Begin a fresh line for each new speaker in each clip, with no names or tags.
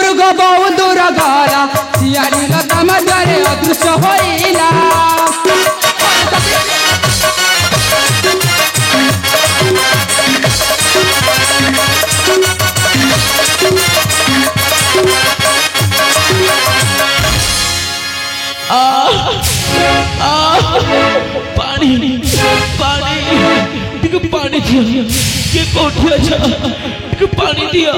मृग बौद्धर गाला सियारी लता मध्य अदृश्य होइला
पानी पानी टिक पानी दिया ये कोठी अच्छा टिक पानी दिया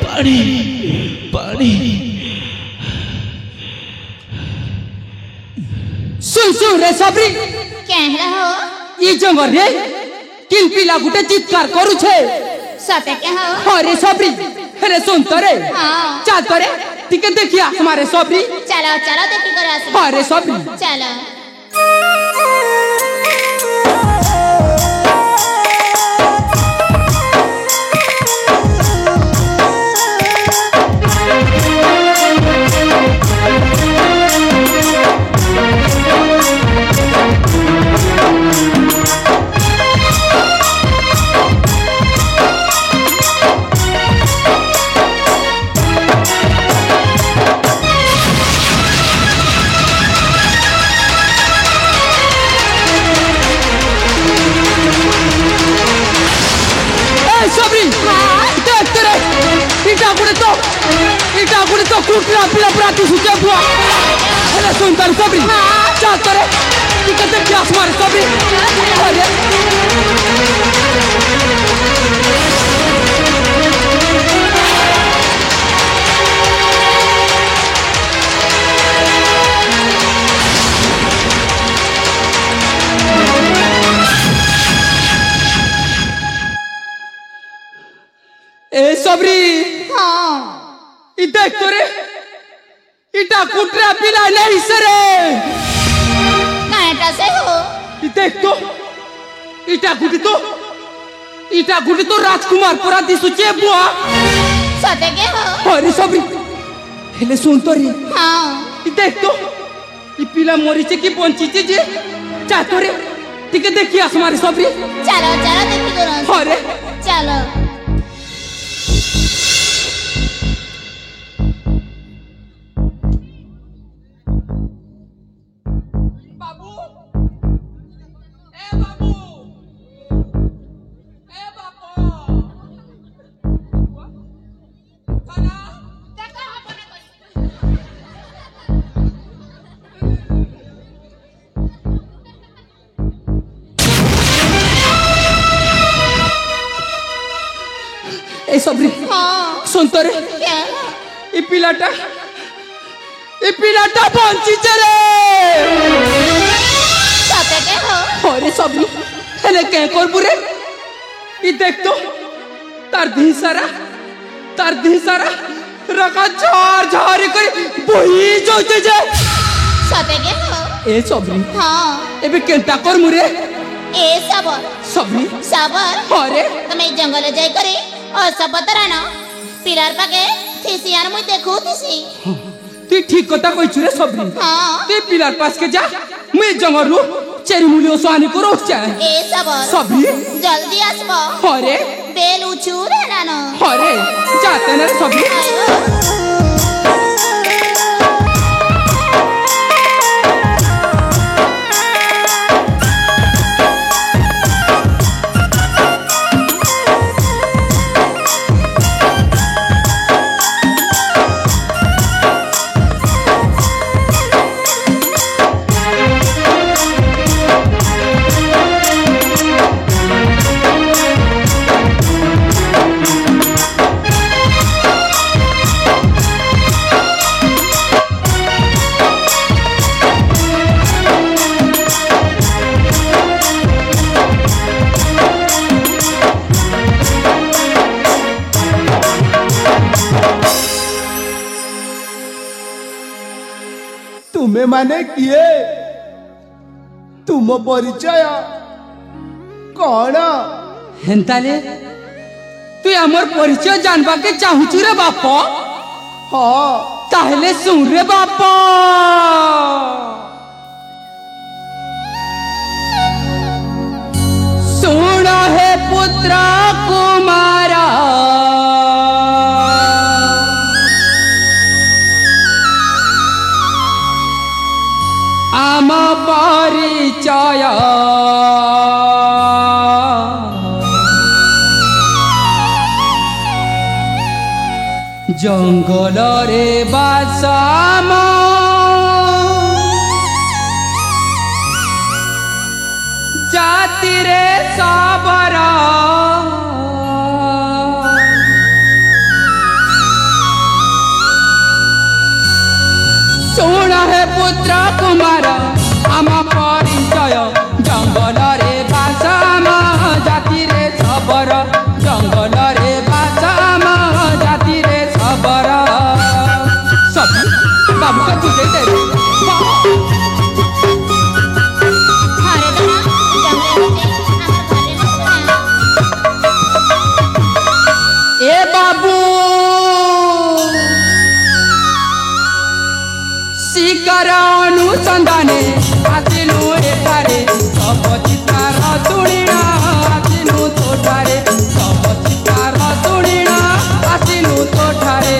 पानी पानी
सुन सुन रे सबरी
क्या हो
ये जंगल रे किल पिला गुटे चित्कार करू छे
सते क्या हो
अरे सबरी अरे सुन तो रे
हाँ
चल तो रे टिके देखिया हमारे सबरी
चलो चलो देखी करे आस
अरे सबरी
चलो
तो कुटला पिला प्राती सुचे बुआ अरे सुन तर सबरी चल तोरे टिके देखिया हमारे सबरी अरे ए सबरी
हाँ
देख तो रे इटा कुटरा पिला नहीं सरे
काटा से हो
देख तो इटा गुटी तो राजकुमार पूरा दिसुचे बुआ
सते के हो
अरे सबरी हेले सुन तो रे
हाँ
देख तो ई पिला मरीचे की बंचीचे जे चा तो रे ठीक है देखिए हमारे सबरी
चलो चलो देखी करो
अरे
चलो
ए सबरी
हाँ
सुन तो रे
क्या
ई पिलाटा बंची चले
सते के हो
अरे सबरी हेले के कर बुरे ई देख तो तार धी सारा रका झार कर बही जोते जे
सते के हो
ए सबरी
हाँ
एबे केंटा कर मुरे
ए सबर
सबरी
सबर
अरे
તમે જંગલ જઈ કરી અસબતરાનો પિલાર પાકે થીસિયાર મુઈ देखू थीसी
तू ठीक कथा कहि छुरे सबरी
हाँ
तू पिलार पास के जा मैं जंगल रू चेरी मुलियो सोहानी को रोक जा
ए सबर
सबरी
जल्दी आसबो
अरे
बेल उचू रे नानो
अरे जाते ना सबरी
आयो
तुम्हें माने किए तुम परिचय कौन
हेन्ताले तू आमर परिचय जानबा के चाहूचु रे बाप
हाँ
ताहले सुन रे बाप सुन हे पुत्र कुमारा ଜଙ୍ଗଲରେ ବାସାମ ଜାତିରେ ସବର ଶୁଣ ହେ ପୁତ୍ର କୁମାର ଆମ ପରିଚୟ ଜଙ୍ଗଲରେ ବାସାମ ଜାତିରେ ସବର ଜଙ୍ଗଲରେ ବାସାମ ଜାତିରେ ସବର ସବୁ ବାବୁକା ବୁଝେଇ ଦେବେ ए बाबू शिकार अनुसंधाने आसिलु एठारे सब चितार शुणिणा आसिलु तोठारे सब चितार शुणिणा आसिलु तोठारे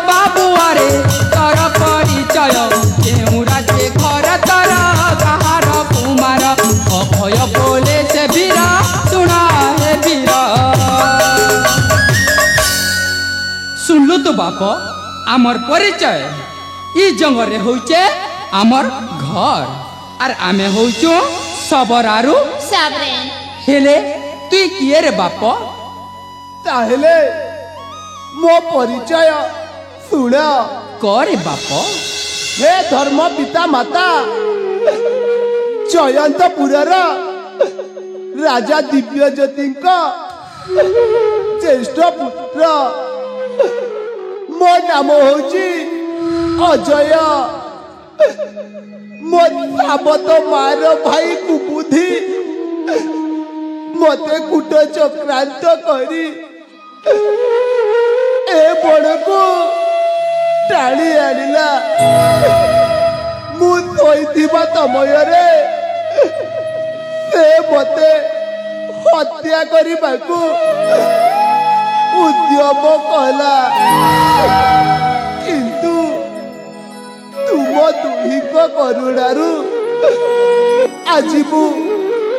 बाबुआरे तर परिचय केउ राज्य घर तर कहार कुमार अभय बोले से वीर सुना हे वीर सुनलु तो बाप आमर परिचय ई जंगल रे होचे आमर घर आर आमे होचो सबरारु
सबरे
हेले तुई किए रे बाप
ताहेले मो परिचय सुण
करे बाप
हे धर्म पिता माता जयंतपुरर राजा दिव्यज्योति ज्येष्ठ पुत्र मो नाम होची अजय मो साबत मार भाई कुबुद्धि मते कूट चक्रांत करी ए बड़ को टाणी आनिला मु शोइथिबा समयरे से मते हत्या करिबाकू उद्यम कला किंतु तुम दुहिक करुणारू आज मु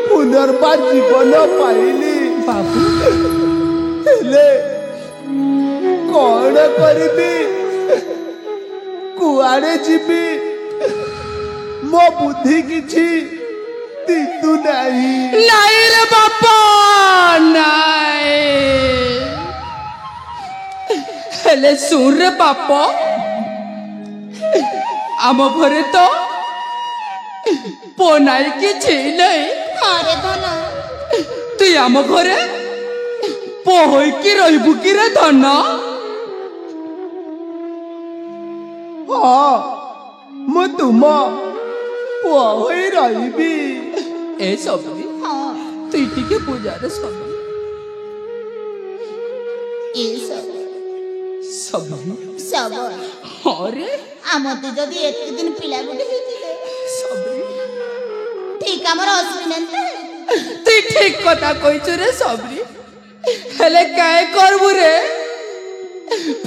पुनर्बार जीवन पाइली
बाबू
हेले कौन करिबी कुआड़े जीवी मो बुद्धि किछि तितु नहीं
नहीं रे बापा नहीं हेले सुन रे बापा आम घरे तो पोनाई किछि नहीं
अरे धन
तुई आम घरे पोहई की रहिबु की रे धन
हाँ मु तुम पुआ होई रहिबी
ए सबरी
हाँ
तुई टिके पूजा रे सबरी
ये सब
सबरी
सब
अरे
आमते जदि एक दिन पिला गुटे हेतिले
सबरी
ठीक हमर असुविधा
तुई ठीक कथा कहिछु रे सबरी हेले काय करबु रे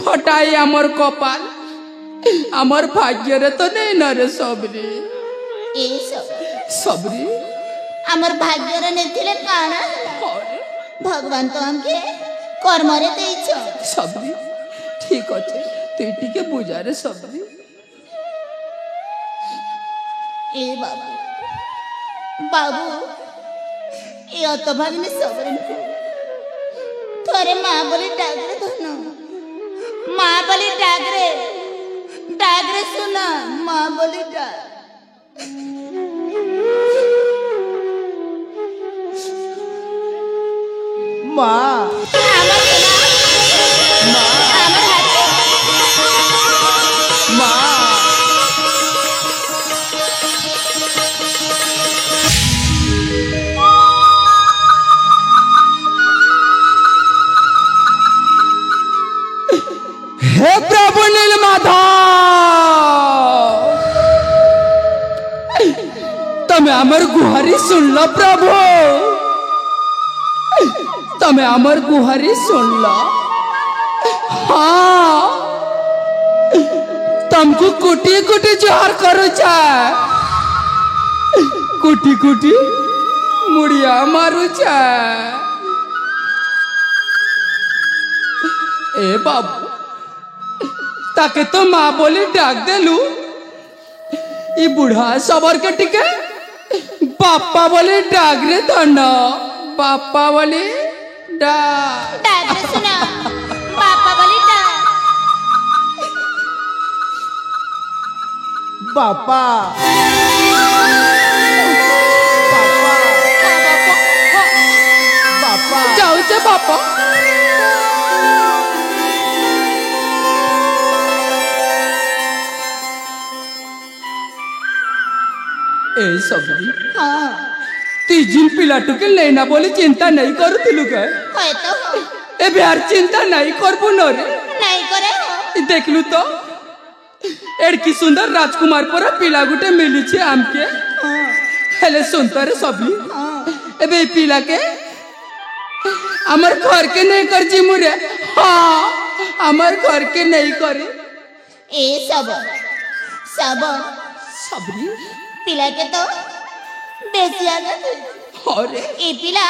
फटाई हमर कपाल हमर भाग्य रे तो नहीं न रे सबरी
ये सब
सबरी
हमर भाग्य रे नेथिले काना
अरे
भगवान तो हमके कर्म रे देइछ
सबरी ठीक अच्छे तुई टिके बुझा रे सबरी
ए बाबू बाबू ये तो भागिने सबरे थोरे माँ बोली डागरे धन माँ बोली डागरे डागरे सुना माँ बोली डाग
माँ
आमा सुना आमा हाथे
माँ
हे प्रभु नीलमाधव तमे हमर गुहारी सुन लो प्रभु तमे हमर गुहारी सुन लो हाँ तुमको कुटी कुटी जोहार करू चा कुटी कुटी मुड़िया मारू चा ए बाबू ताके तो माँ बोली डाक देलू ई बुढ़ा सबर के टिके पापा बोले डाक रे धन पापा बोले डाक
डाक रे सुना पापा बोली डाक
बापा बापा
जाऊ चे पापा ए सबरी
हाँ
तीजिन पिलाटू के लेना बोले चिंता नहीं करू तिलू के
है तो हो
ए बिहार चिंता नहीं करबू न रे
नहीं करे हो
देखलू तो एड़की सुंदर राजकुमार पर पिला गुटे मिली छे आमके हेले सुनता रे सबली एबे पिला के हमर घर के नहीं कर जी मुरे हाँ हमर घर के नहीं करे
ए सब
सबरी
पिला के तो बेसी आदत
अरे
ए पिला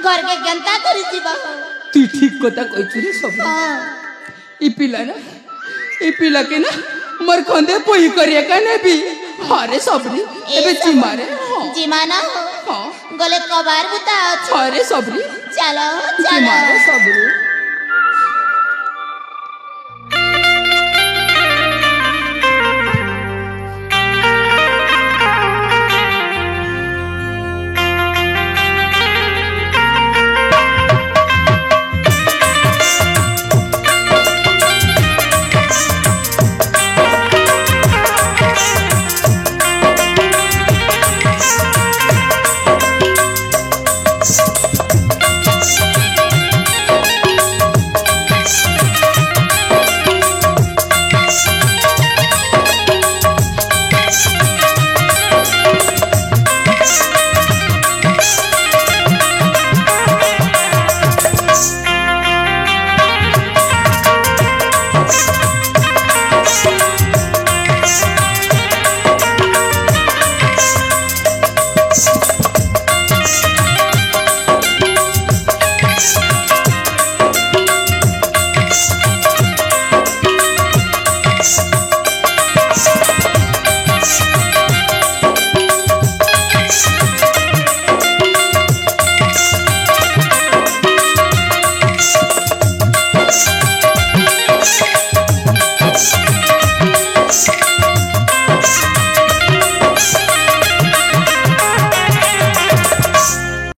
घर के गंता करी जीवा हो
तू ठीक कथा कहछु रे सबरी
हाँ
ई पिला के ना मर खंदे पोई करिए का ने भी अरे सबरी एबे जी मारे
जीमाना हो
हाँ
गले कबार बुता
अरे सबरी
चलो
जी
चलो
मारे सबरी